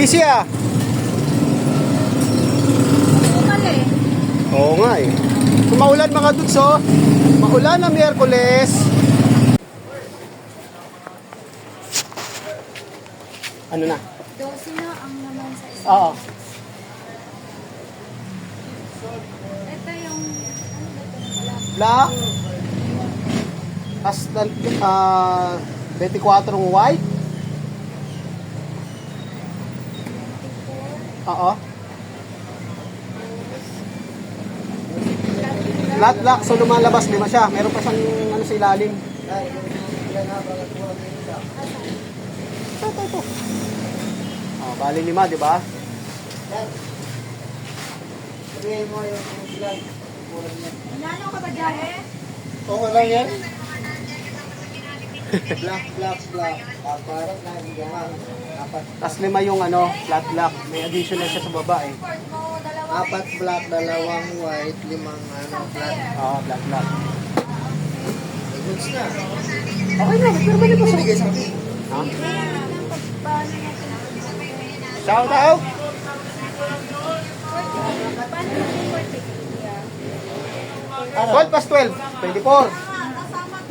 Busy ah. Oo nga eh. Kung maulan mga dudes oh. Maulan na Miyerkules. Ano na? 12 na ang naman sa isa. Oo. Ito yung, ano ba ito? Black. As 24 white. Oo. Flat black, so lumalabas, lima siya. Meron pa siyang ano sa ilalim. Ito. Oh, bali lima, di ba? Nano ka ba dyan eh? Oo lang yan. Black. Parang nahigangan. Tapos lima yung ano, flat black. May additional siya sa baba eh. Apat black, dalawang white, limang black. Oo, flat black. Goods na. Okay na, pero bali pa sa... Sige, sabi. Ha? Shout out! Ano? 12 plus 12, 24.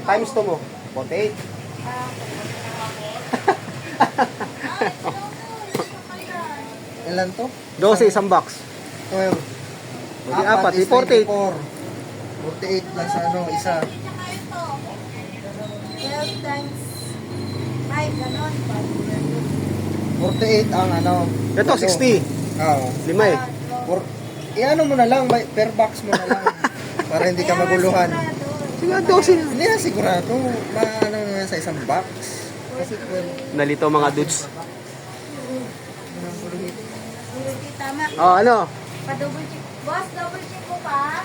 Times 2 mo, 48. Ilan to? 12, isang box. 12. Di apat, di 48. 48 plus isa. 12 times 5, ganon. 48 ang Ito, 60. Oo. Lima eh. Iano mo na lang, per box mo na lang. Para hindi ka maguluhan. Sige, 12 na. Hindi na sigurado. Maano nga sa isang box. Kasi Nalito mga dudes. Tama. Oh, ano? Pa-double check. Boss, double check ko pa.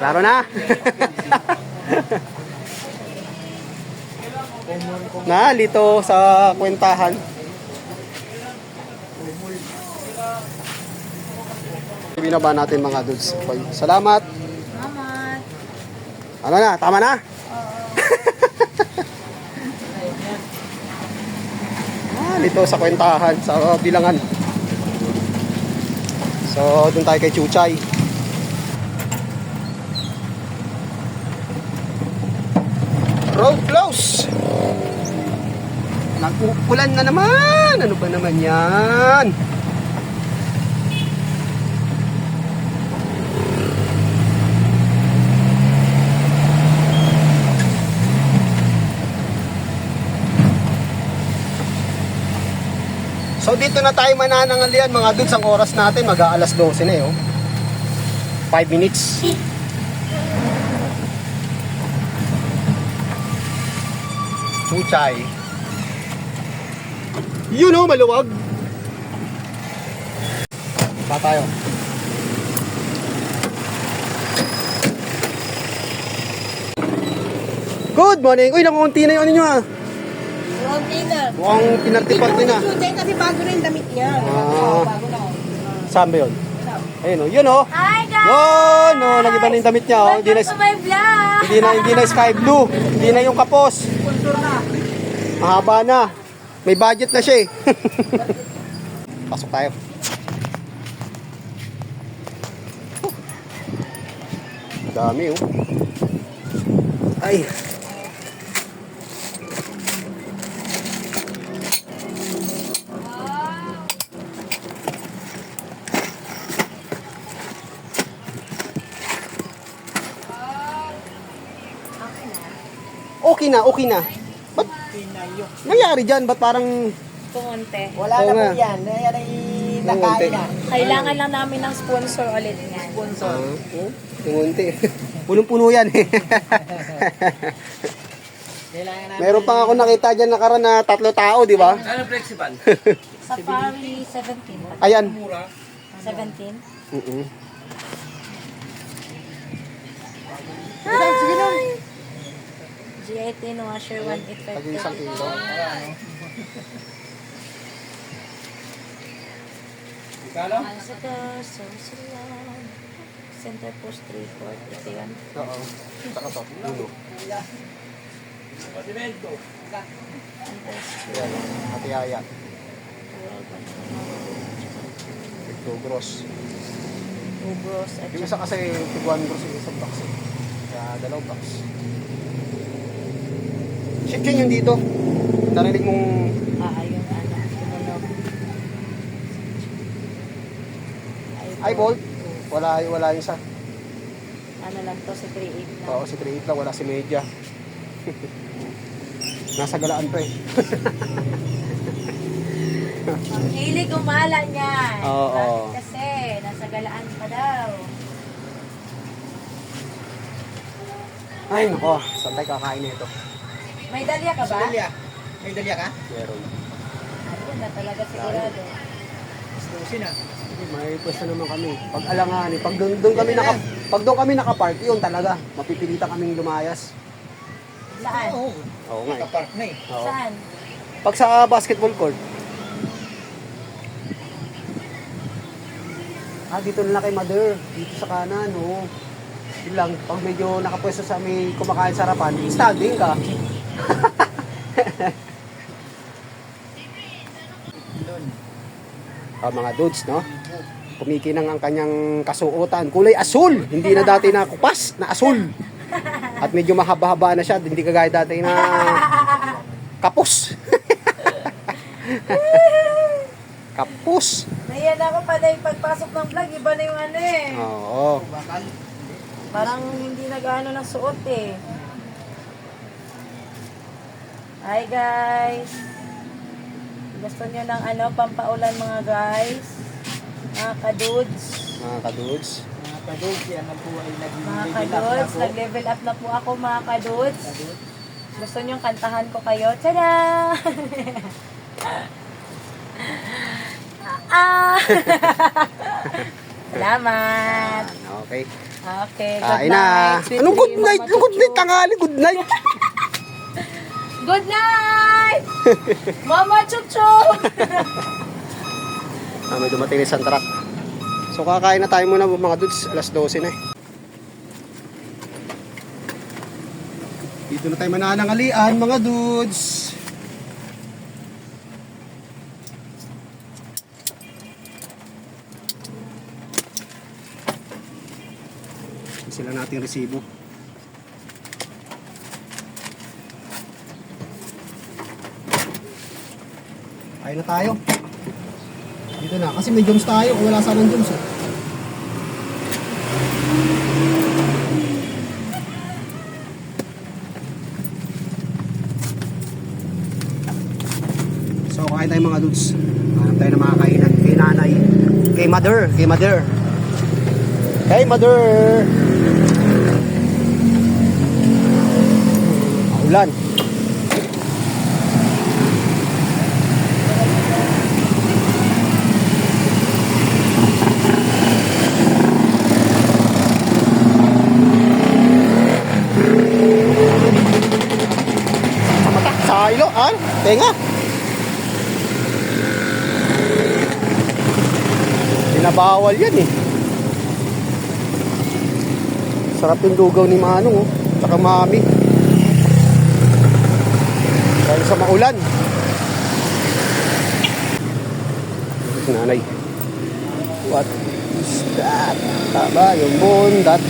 Klaro na? Nalito sa kwentahan. Binaba natin mga dudes. Okay. Salamat. Salamat. Ano na? Tama na? Dito sa kwentahan, sa bilangan. So, dun tayo kay Chuchay. Road close! Nag-uulan na naman! Ano ba naman yan? So dito na tayo mananangalian mga dudes. Ang oras natin mag-aalas 12 na eh. 5 minutes. Chuchay. Yun o, maluwag. Ba tayo? Good morning. Uy, nakunti na yung ano nyo ah. Okay na. Mukhang pinarti-parti na. Kasi bago na yung damit niya. Bago na. Saan ba yun? Ayun o, yun o. Hi guys! Yun o, nag-iba na yung damit niya o. Hindi Welcome to my vlog! na sky blue. Hindi na yung kapos. Mahaba na. May budget na siya eh. Pasok tayo. Dami oh. Ay. Okay na. Ba't nangyari dyan? Ba't parang... Kumunti. wala Oo na nga. po yan. Yan ay nakain na. Kailangan lang namin ng sponsor ulit nga. Sponsor. Tungunti. Punong-puno yan eh. Kailangan na. Meron pa ako nakita dyan nakaraan na 3 tao, di ba? Ano flexible? Safari 17. Ayan. 17? Sige lang. G18 washer 185. Tag-isang kilo. Mansaka, Sorsolan, Center Post 340. Ito yan. Oo. Saka to. Dulo. Industrial. Ayan. Ate Yaya. Ito gross. Ubros at Yung isa kasi tiguan gross yung isang box. Kaya dalawang box. Ship chain yung dito. Narinig mong yung ano, tumunog. ay bolt. Wala yung isa. Ano lang to, si 38 na. Oo, si 38 lang. Wala si media. Nasa galaan pa eh. Ang hilig gumala niyan. Oo. Bakit kasi? Nasa galaan pa daw. Ay nako, saan tayo kakain nito? May dalya ka ba? Dalya. May dalya ka? Meron. Ako na talaga sigurado. Gusto na. May pwesto naman kami. Pag alangan, pag doon kami nakapark, yun talaga. Mapipilitan kaming lumayas. Saan? Oo. Oo nga eh. Nakapark na eh. Oo. Saan? Pag sa basketball court. Dito na lang kay Mother. Dito sa kanan, oo. Yun lang, pag medyo nakapwesto sa may kumakain sa harapan, standing ka. Mga dudes, no? Kumikinang ang kanyang kasuotan. Kulay asul! Hindi na dati na kupas, na asul. At medyo mahaba-haba na siya. Hindi kagaya dati na kapus. Kapus. Nayan ako pa na pagpasok ng vlog, iba na yung ano eh. Oo. Bakal. Parang hindi nag-ano ng suot eh. Hi guys! Gusto nyo ng ano, pampaulan mga guys? Mga kadudes. Mga kadudes. Mga kadudes, yan na po ay Mga nag-level up na kadudes, po. nag-level up na po ako mga kadudes. Gusto nyo kantahan ko kayo? Tada! Salamat! Okay. Okay, good Kain na. night. Sweet Anong good dream, night? Mama Anong good night? Chuchu. Tangali, good night. Good night! Mama Chuchuk! May dumating na isang truck. So kakain na tayo muna mga dudes. Alas 12 na eh. Dito na tayo mananangalian mga dudes. Sila natin resibo. Kain na tayo. Dito na. Kasi may jumps tayo. Kung wala sanang jumps eh. So kain tayo mga dudes. Hanap tayo ng mga kainan. Kay nanay. Kay mother. Kay mother. Kay mother. Ulan. Mata sa ilo, tenga. Binabawal yan eh. Sarap yung lugaw ni Manong, oh. Tsaka Mami. Dahil sa maulan. Nanay. What is that? Taba, yung bundat.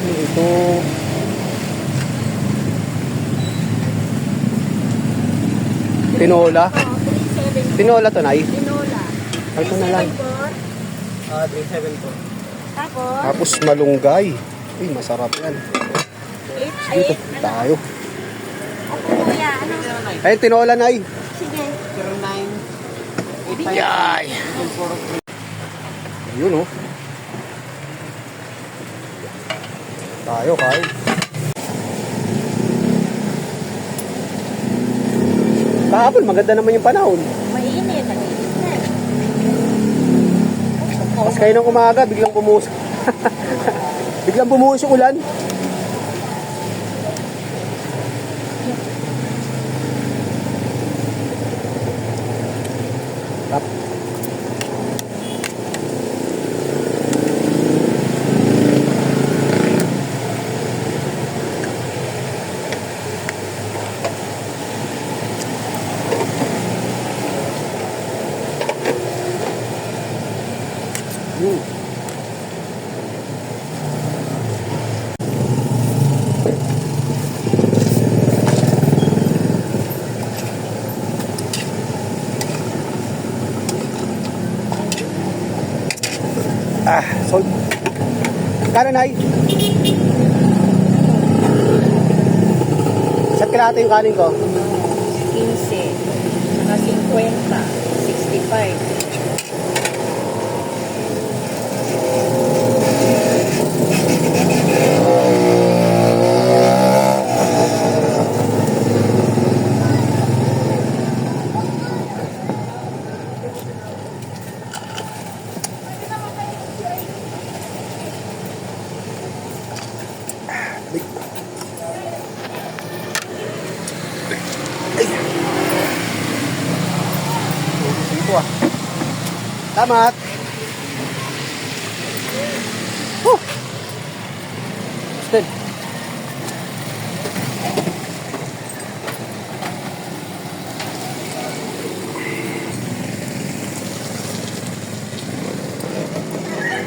Ito. Tinola. Tinola to, Nay. Tinola. Ito na lang. 3-7 po. Tapos, Tapos malunggay. Uy, masarap yan. 8. Dito tayo. Kuya, ano? Ayun, tinola, Nay. Sige. 09. Yay! Ayun, oh. Tayo, kain. Kahapon, maganda naman yung panahon. Mainit. Mas kayo ng umaga, biglang bumuhos. Biglang bumuhos yung ulan. Tap. Salt. Kano, Nay? Saan kalahati yung kanin ko? 15, mga 50, 65. Ito ah. Tamat. Still.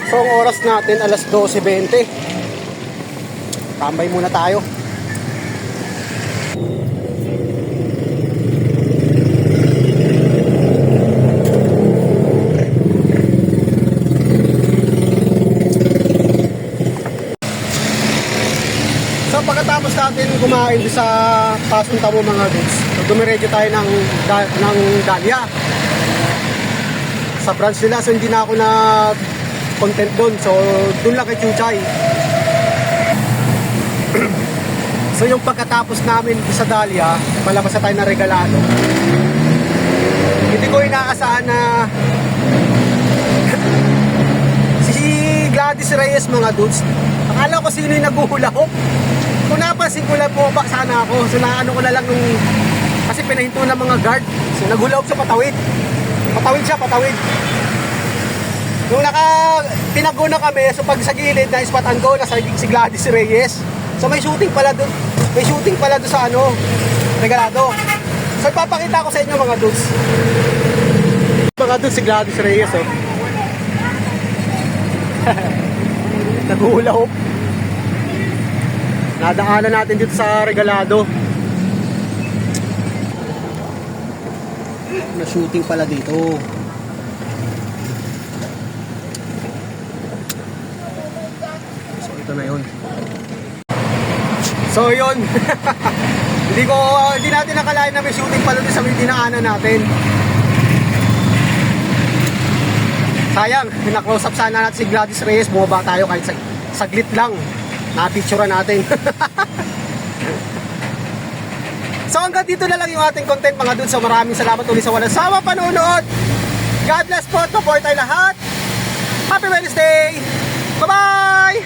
So ang oras natin alas 12:20. Tambay muna tayo. So pagkatapos natin kumain sa Pasong Tamo mga dudes, so dumiretso tayo ng Dahlia sa branch nila. So hindi na ako na content doon, so doon lang kay Chuchay. So yung pagkatapos namin sa Dahlia, palabas na tayo ng Regalado. Hindi ko inaasahan na si Gladys Reyes mga dudes. Akala ko sino yung naghuhulahok. Kung napansin ko lang, bumaba sana ako. So naano ko na lang nung, kasi pinahinto ng mga guard. So naghulahok sa patawid. Patawid siya, patawid. Nung tinago na kami, so pag sa gilid na ispatan ko, nasa si Gladys Reyes. So may shooting pala doon. May shooting pala doon sa Regalado. So ipapakita ko sa inyo mga dudes. Mga dudes, si Gladys Reyes oh. Naghulahok. Nadaanan natin dito sa Regalado. Na shooting pala dito. So ito na yun. So yun. Hindi natin nakalain na may shooting pala dito sa may dinaanan natin. Sayang, pina-close up sana natin si Gladys Reyes. Bumaba tayo kahit saglit lang. Na-picture natin. So hanggang dito na lang yung ating content mga dudes. So maraming salamat ulit sa walang sawa panonood. God bless po. Support tayo lahat. Happy Wednesday. Bye-bye.